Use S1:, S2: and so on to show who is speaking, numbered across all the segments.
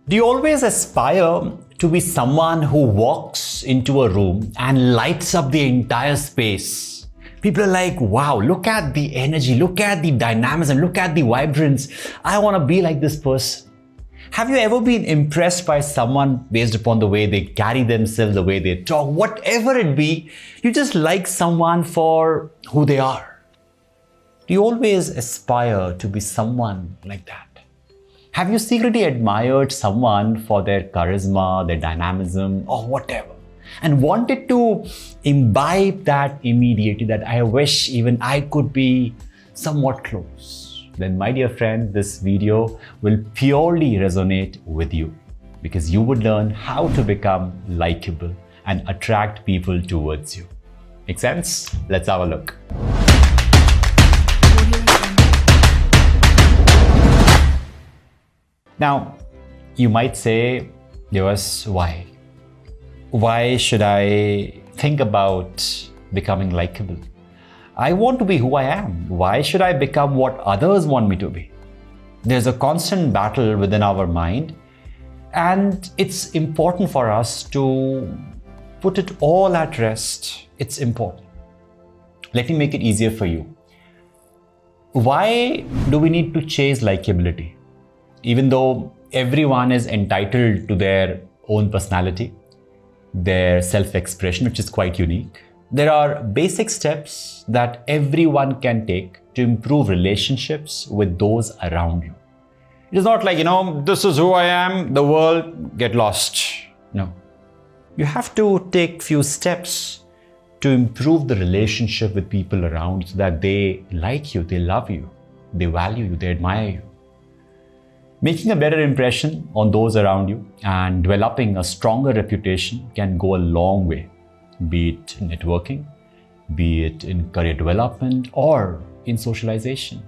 S1: Do you always aspire to be someone who walks into a room and lights up the entire space? People are like, wow, look at the energy, look at the dynamism, look at the vibrance. I want to be like this person. Have you ever been impressed by someone based upon the way they carry themselves, the way they talk, whatever it be? You just like someone for who they are. Do you always aspire to be someone like that? Have you secretly admired someone for their charisma, their dynamism, or whatever, and wanted to imbibe that immediately, that I wish even I could be somewhat close? Then, my dear friend, this video will purely resonate with you because you would learn how to become likable and attract people towards you. Make sense? Let's have a look. Now, you might say, Divas, why? Why should I think about becoming likable? I want to be who I am. Why should I become what others want me to be? There's a constant battle within our mind, and it's important for us to put it all at rest. It's important. Let me make it easier for you. Why do we need to chase likability? Even though everyone is entitled to their own personality, their self-expression, which is quite unique, there are basic steps that everyone can take to improve relationships with those around you. It is not like, this is who I am, the world, get lost. No. You have to take few steps to improve the relationship with people around you so that they like you, they love you, they value you, they admire you. Making a better impression on those around you and developing a stronger reputation can go a long way, be it networking, be it in career development or in socialization.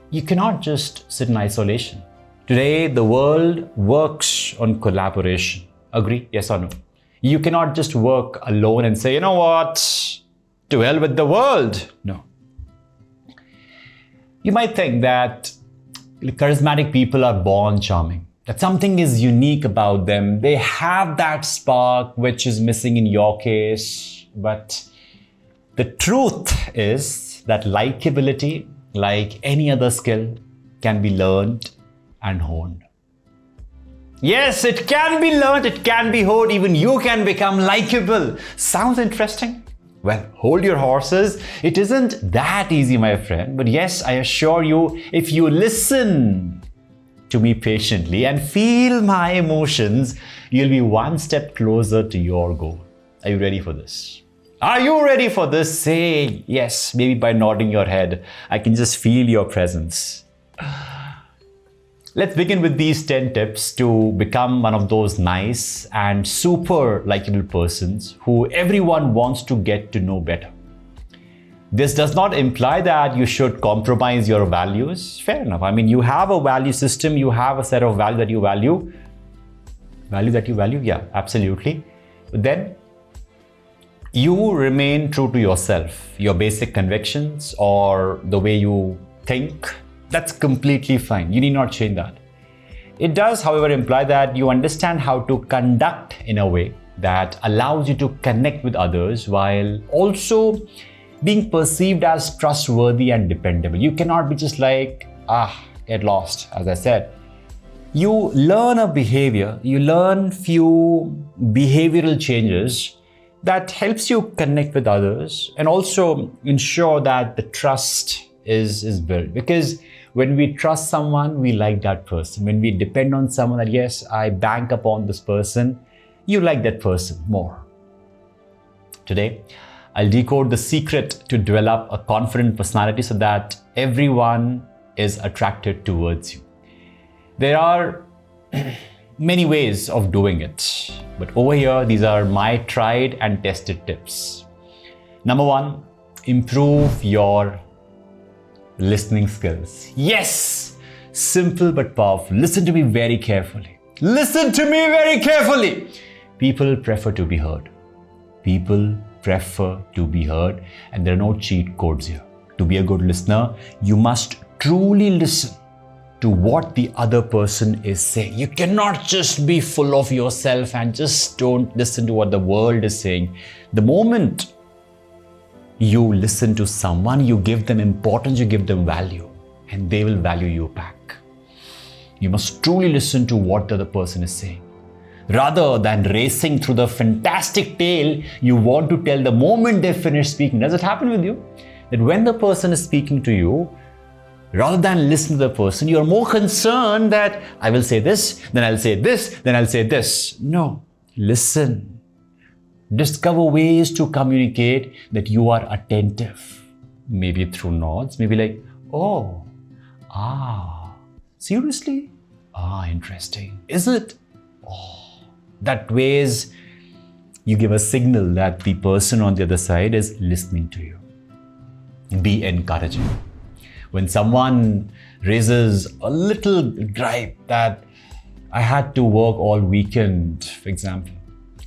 S1: You cannot just sit in isolation. Today, the world works on collaboration. Agree? Yes or no? You cannot just work alone and say, you know what, to hell with the world. No. You might think that charismatic people are born charming, that something is unique about them. They have that spark which is missing in your case. But the truth is that likability, like any other skill, can be learned and honed. Yes, it can be learned, it can be honed. Even you can become likable. Sounds interesting? Well, hold your horses. It isn't that easy, my friend. But yes, I assure you, if you listen to me patiently and feel my emotions, you'll be one step closer to your goal. Are you ready for this? Are you ready for this? Say yes, maybe by nodding your head. I can just feel your presence. Let's begin with these 10 tips to become one of those nice and super likable persons who everyone wants to get to know better. This does not imply that you should compromise your values. Fair enough. I mean, you have a value system, you have a set of values that you value. Yeah, absolutely. But then you remain true to yourself, your basic convictions or the way you think. That's completely fine. You need not change that. It does, however, imply that you understand how to conduct in a way that allows you to connect with others while also being perceived as trustworthy and dependable. You cannot be just like, get lost, as I said. You learn a behavior, you learn few behavioral changes that helps you connect with others and also ensure that the trust is built. Because when we trust someone, we like that person. When we depend on someone that, yes, I bank upon this person, you like that person more. Today, I'll decode the secret to develop a confident personality so that everyone is attracted towards you. There are many ways of doing it, but over here, these are my tried and tested tips. Number one, improve your listening skills. Yes, simple but powerful. Listen to me very carefully. Listen to me very carefully. People prefer to be heard. People prefer to be heard, and there are no cheat codes here. To be a good listener, you must truly listen. to what the other person is saying. You cannot just be full of yourself and just don't listen to what the world is saying. The moment you listen to someone, you give them importance, you give them value, and they will value you back. You must truly listen to what the other person is saying. Rather than racing through the fantastic tale you want to tell the moment they finish speaking. Does it happen with you? That when the person is speaking to you, rather than listen to the person, you're more concerned that I will say this, then I'll say this, then I'll say this. No, listen. Discover ways to communicate that you are attentive. Maybe through nods, maybe like, oh, seriously? Interesting. Is it? That ways you give a signal that the person on the other side is listening to you. Be encouraging. When someone raises a little gripe that I had to work all weekend, for example,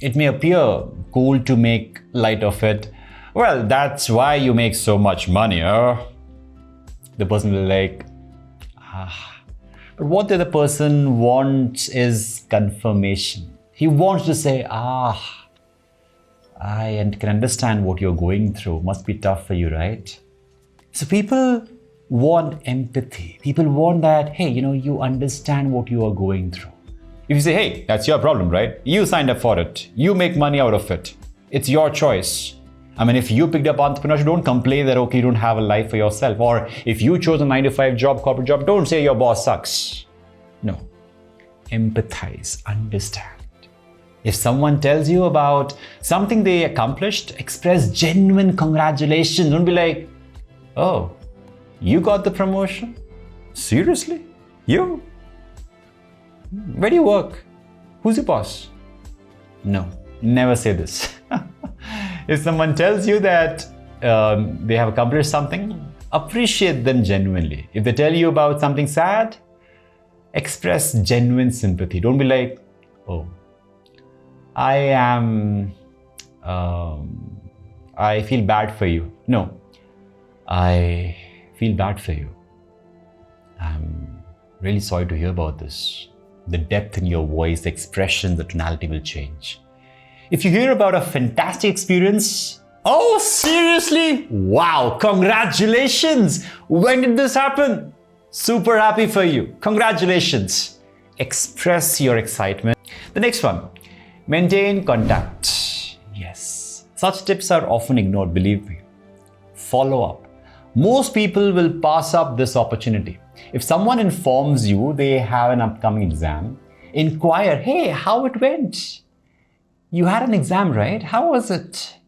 S1: it may appear cool to make light of it. Well, that's why you make so much money, huh? The person will be like, But what the other person wants is confirmation. He wants to say, I can understand what you're going through. Must be tough for you, right? So people want empathy. People want that, hey, you understand what you are going through. If you say, hey, that's your problem, right? You signed up for it. You make money out of it. It's your choice. I mean, if you picked up entrepreneurship, don't complain that, okay, you don't have a life for yourself. Or if you chose a 9-to-5 job, corporate job, don't say your boss sucks. No. Empathize, understand. If someone tells you about something they accomplished, express genuine congratulations. Don't be like, oh, you got the promotion? Seriously? You? Where do you work? Who's your boss? No, never say this. If someone tells you that they have accomplished something, appreciate them genuinely. If they tell you about something sad, express genuine sympathy. Don't be like, oh, I feel bad for you. No, I feel bad for you. I'm really sorry to hear about this. The depth in your voice, the expression, the tonality will change. If you hear about a fantastic experience, oh, seriously? Wow, congratulations! When did this happen? Super happy for you. Congratulations. Express your excitement. The next one, maintain contact. Yes, such tips are often ignored, believe me. Follow up. Most people will pass up this opportunity. If someone informs you they have an upcoming exam, inquire, hey, how it went? You had an exam, right? How was it?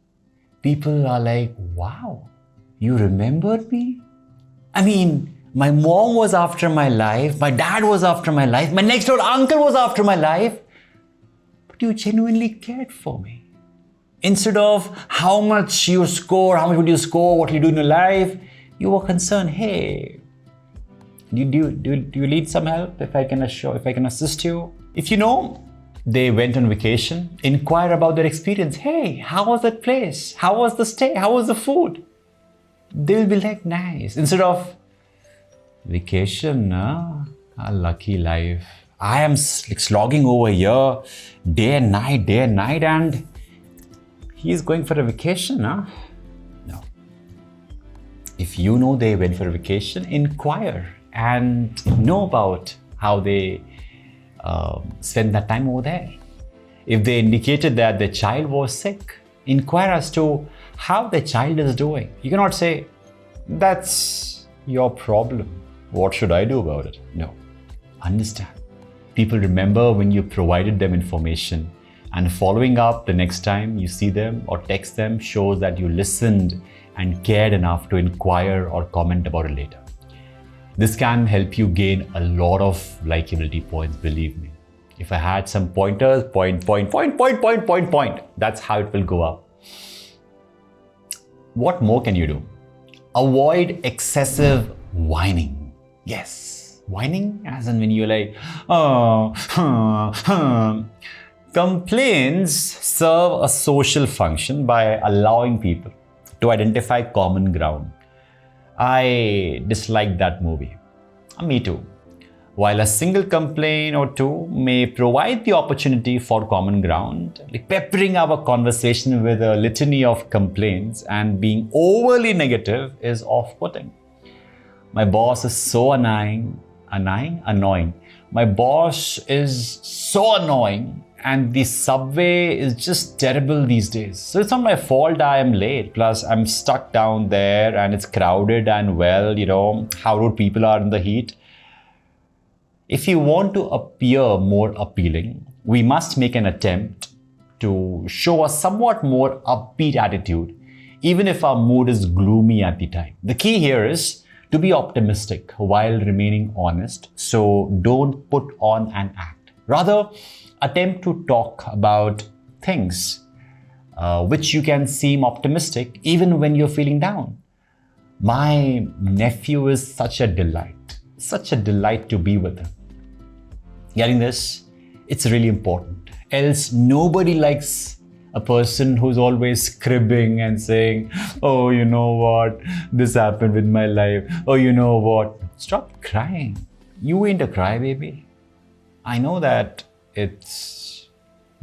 S1: People are like, wow, you remembered me? I mean, my mom was after my life, my dad was after my life, my next door uncle was after my life. But you genuinely cared for me. Instead of how much you score, how much would you score, what you do in your life, you were concerned, hey, do you need some help if I can assist you? If you know they went on vacation, inquire about their experience. Hey, how was that place? How was the stay? How was the food? They will be like, nice. Instead of vacation, a lucky life. I am slogging over here day and night, and he's going for a vacation, No. If you know they went for a vacation, inquire and know about how they spend that time over there. If they indicated that their child was sick, inquire as to how the child is doing. You cannot say, that's your problem. What should I do about it? No. Understand. People remember when you provided them information, and following up the next time you see them or text them shows that you listened and cared enough to inquire or comment about it later. This can help you gain a lot of likability points, believe me. If I had some pointers, point. That's how it will go up. What more can you do? Avoid excessive whining. Yes, whining as in when you're like, Complaints serve a social function by allowing people to identify common ground. I dislike that movie. Me too. while a single complaint or two may provide the opportunity for common ground, like peppering our conversation with a litany of complaints and being overly negative is off-putting. My boss is so annoying. My boss is so annoying, and the subway is just terrible these days. So it's not my fault I am late. Plus, I'm stuck down there and it's crowded and how rude people are in the heat. If you want to appear more appealing, we must make an attempt to show a somewhat more upbeat attitude, even if our mood is gloomy at the time. The key here is to be optimistic while remaining honest. So don't put on an act. Rather, attempt to talk about things which you can seem optimistic even when you're feeling down. My nephew is such a delight to be with him. Getting this? It's really important. Else nobody likes a person who's always cribbing and saying, oh, you know what, this happened with my life. Oh, you know what? Stop crying. You ain't a crybaby. I know that it's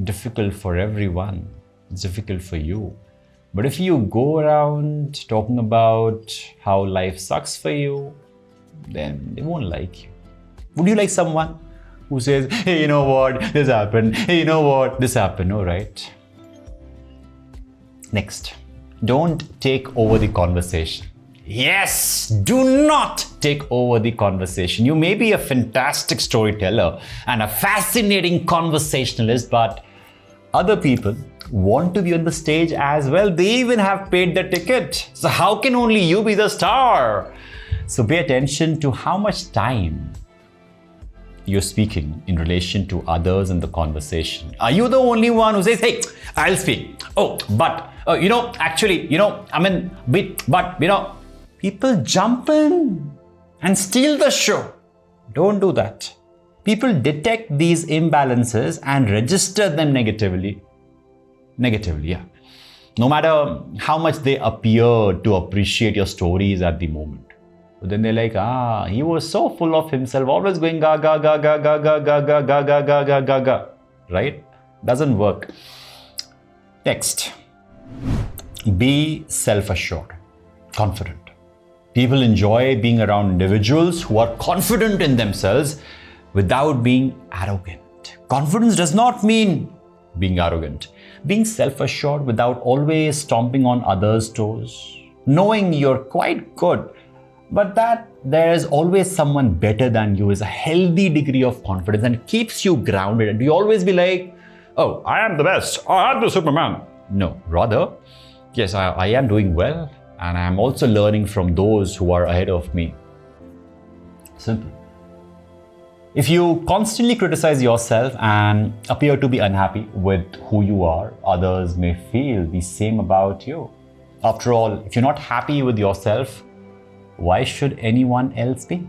S1: difficult for everyone. It's difficult for you. But if you go around talking about how life sucks for you, then they won't like you. Would you like someone who says, hey, you know what, this happened. Hey, you know what, this happened. All right. Next, don't take over the conversation. Yes, do not take over the conversation. You may be a fantastic storyteller and a fascinating conversationalist, but other people want to be on the stage as well. They even have paid the ticket. So how can only you be the star? So pay attention to how much time you're speaking in relation to others in the conversation. Are you the only one who says, hey, I'll speak. Oh, but, people jump in and steal the show. Don't do that. People detect these imbalances and register them negatively, yeah. No matter how much they appear to appreciate your stories at the moment. But then they're like, he was so full of himself, always going ga ga ga ga ga ga ga ga ga ga ga ga ga ga. Right? Doesn't work. Next, be self-assured, confident. People enjoy being around individuals who are confident in themselves without being arrogant. Confidence does not mean being arrogant. Being self-assured without always stomping on others' toes. Knowing you're quite good, but that there is always someone better than you is a healthy degree of confidence and keeps you grounded. And you always be like, oh, I am the best. I am the Superman. No, rather, yes, I am doing well. And I am also learning from those who are ahead of me. Simple. If you constantly criticize yourself and appear to be unhappy with who you are, others may feel the same about you. After all, if you're not happy with yourself, why should anyone else be?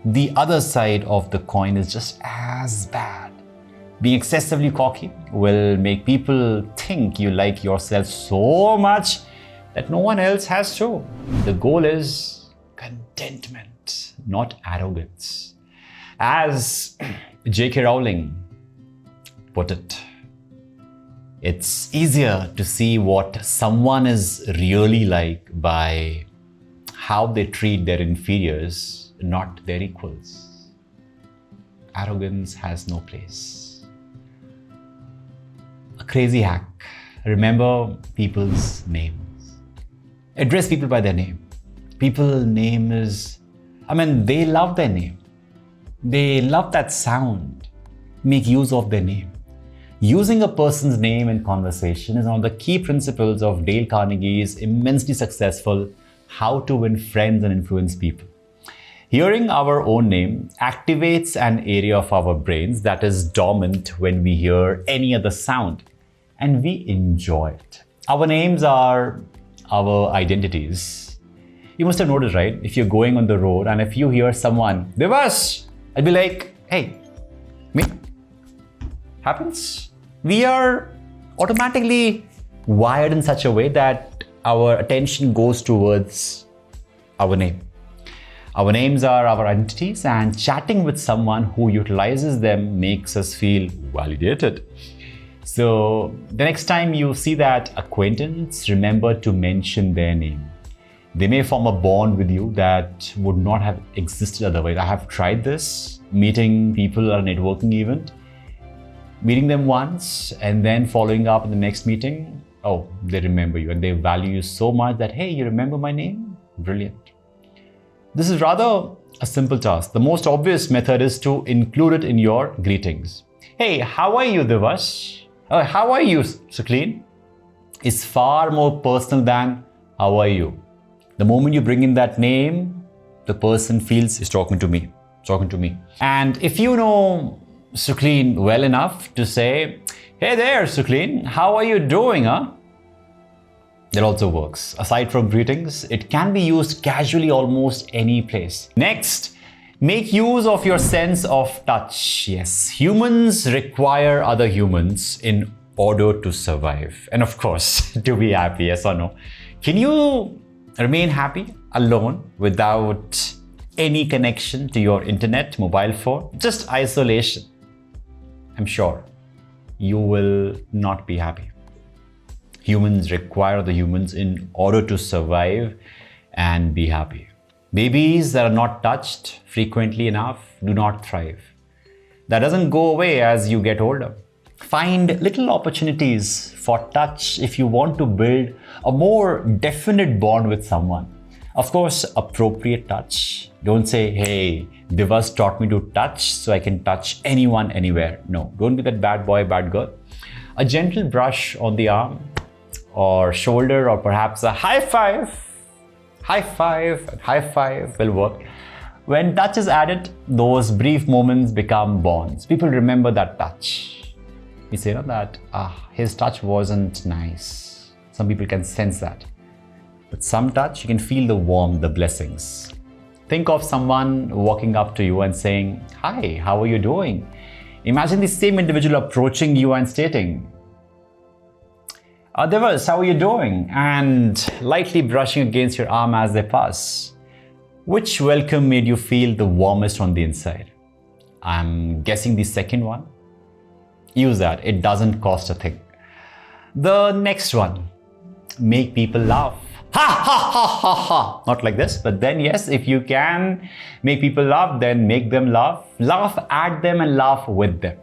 S1: The other side of the coin is just as bad. Being excessively cocky will make people think you like yourself so much that no one else has to. The goal is contentment, not arrogance. As J.K. Rowling put it, it's easier to see what someone is really like by how they treat their inferiors, not their equals. Arrogance has no place. A crazy hack. Remember people's names. Address people by their name. People's name is, they love their name. They love that sound. Make use of their name. Using a person's name in conversation is one of the key principles of Dale Carnegie's immensely successful How to Win Friends and Influence People. Hearing our own name activates an area of our brains that is dormant when we hear any other sound, and we enjoy it. Our names are our identities. You must have noticed, right? If you're going on the road and if you hear someone, Divas, I'd be like, hey, me? Happens. We are automatically wired in such a way that our attention goes towards our name. Our names are our identities, and chatting with someone who utilizes them makes us feel validated. So the next time you see that acquaintance, remember to mention their name. They may form a bond with you that would not have existed otherwise. I have tried this, meeting people at a networking event, meeting them once and then following up in the next meeting. Oh, they remember you and they value you so much that, hey, you remember my name? Brilliant. This is rather a simple task. The most obvious method is to include it in your greetings. Hey, how are you, Divas? How are you, Suklin? Is far more personal than how are you. The moment you bring in that name, the person feels is talking to me. And if you know Suklin well enough to say, hey there, Suklin, how are you doing, huh? That also works. Aside from greetings, it can be used casually almost any place. Next, make use of your sense of touch. Yes, humans require other humans in order to survive. And of course, to be happy, yes or no? Can you remain happy alone without any connection to your internet, mobile phone? Just isolation. I'm sure you will not be happy. Humans require other humans in order to survive and be happy. Babies that are not touched frequently enough do not thrive. That doesn't go away as you get older. Find little opportunities for touch if you want to build a more definite bond with someone. Of course, appropriate touch. Don't say, hey, Divas taught me to touch so I can touch anyone, anywhere. No, don't be that bad boy, bad girl. A gentle brush on the arm or shoulder, or perhaps a high five will work. When touch is added, those brief moments become bonds. People remember that touch. You say that his touch wasn't nice. Some people can sense that. With some touch, you can feel the warmth, the blessings. Think of someone walking up to you and saying, hi, how are you doing? Imagine the same individual approaching you and stating, Divas, how are you doing? And lightly brushing against your arm as they pass. Which welcome made you feel the warmest on the inside? I'm guessing the second one. Use that. It doesn't cost a thing. The next one. Make people laugh. Ha ha ha ha ha. Not like this, but then yes, if you can make people laugh, then make them laugh. Laugh at them and laugh with them.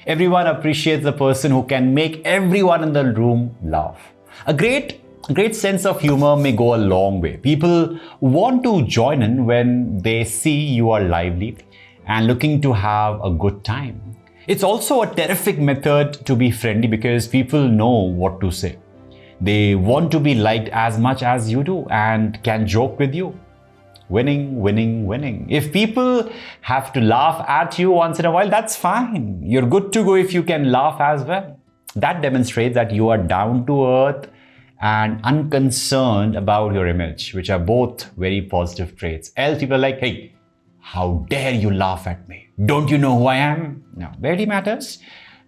S1: Everyone appreciates the person who can make everyone in the room laugh. A great sense of humor may go a long way. People want to join in when they see you are lively and looking to have a good time. It's also a terrific method to be friendly because people know what to say. They want to be liked as much as you do and can joke with you. Winning, winning, winning. If people have to laugh at you once in a while, that's fine. You're good to go if you can laugh as well. That demonstrates that you are down to earth and unconcerned about your image, which are both very positive traits. Else people are like, hey, how dare you laugh at me? Don't you know who I am? No, barely matters.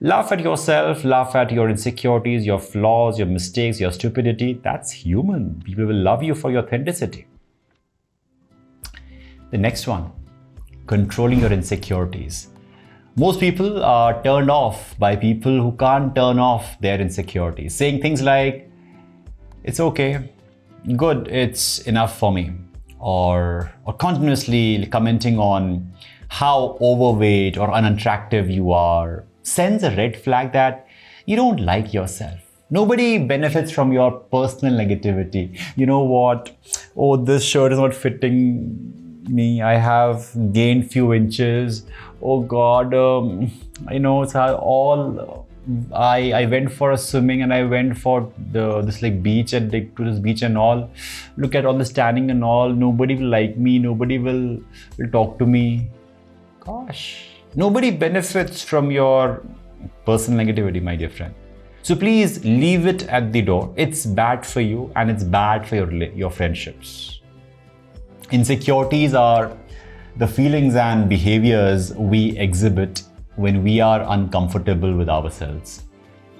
S1: Laugh at yourself, laugh at your insecurities, your flaws, your mistakes, your stupidity. That's human. People will love you for your authenticity. The next one, controlling your insecurities. Most people are turned off by people who can't turn off their insecurities, saying things like, it's okay, good, it's enough for me, or continuously commenting on how overweight or unattractive you are sends a red flag that you don't like yourself. Nobody benefits from your personal negativity. You know what? Oh, this shirt is not fitting me. I have gained few inches. Oh God, it's all. I went for a swimming and I went for this beach and to this beach and all. Look at all the standing and all. Nobody will like me. Nobody will talk to me. Gosh, nobody benefits from your personal negativity, my dear friend. So please leave it at the door. It's bad for you and it's bad for your friendships. Insecurities are the feelings and behaviors we exhibit when we are uncomfortable with ourselves.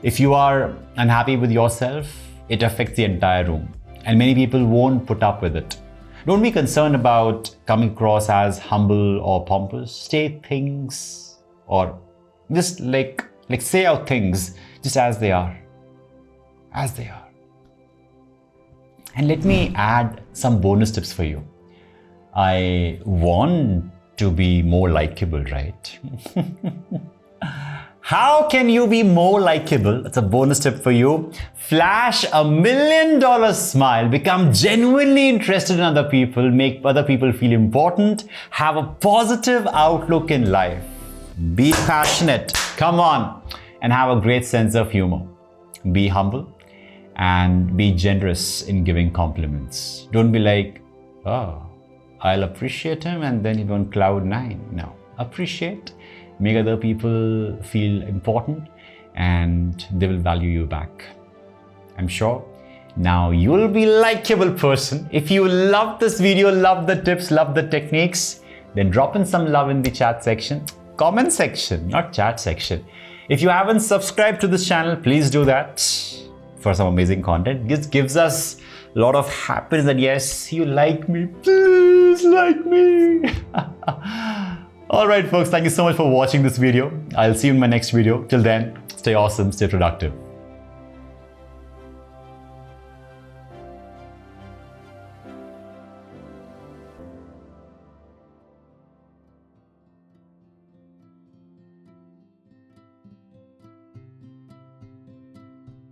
S1: If you are unhappy with yourself, it affects the entire room, and many people won't put up with it. Don't be concerned about coming across as humble or pompous. Say things or just like say out things just as they are. As they are. And let me add some bonus tips for you. I want to be more likable, right? How can you be more likable? That's a bonus tip for you. Flash $1 million smile, become genuinely interested in other people, make other people feel important, have a positive outlook in life. Be passionate, come on, and have a great sense of humor. Be humble and be generous in giving compliments. Don't be like, oh, I'll appreciate him and then he's on cloud 9. No, appreciate. Make other people feel important and they will value you back. I'm sure now you will be a likable person. If you love this video, love the tips, love the techniques, then drop in some love in the chat section, comment section, not chat section. If you haven't subscribed to this channel, please do that for some amazing content. This gives us a lot of happiness that yes, you like me, please like me. Alright folks, thank you so much for watching this video. I'll see you in my next video. Till then, stay awesome, stay productive.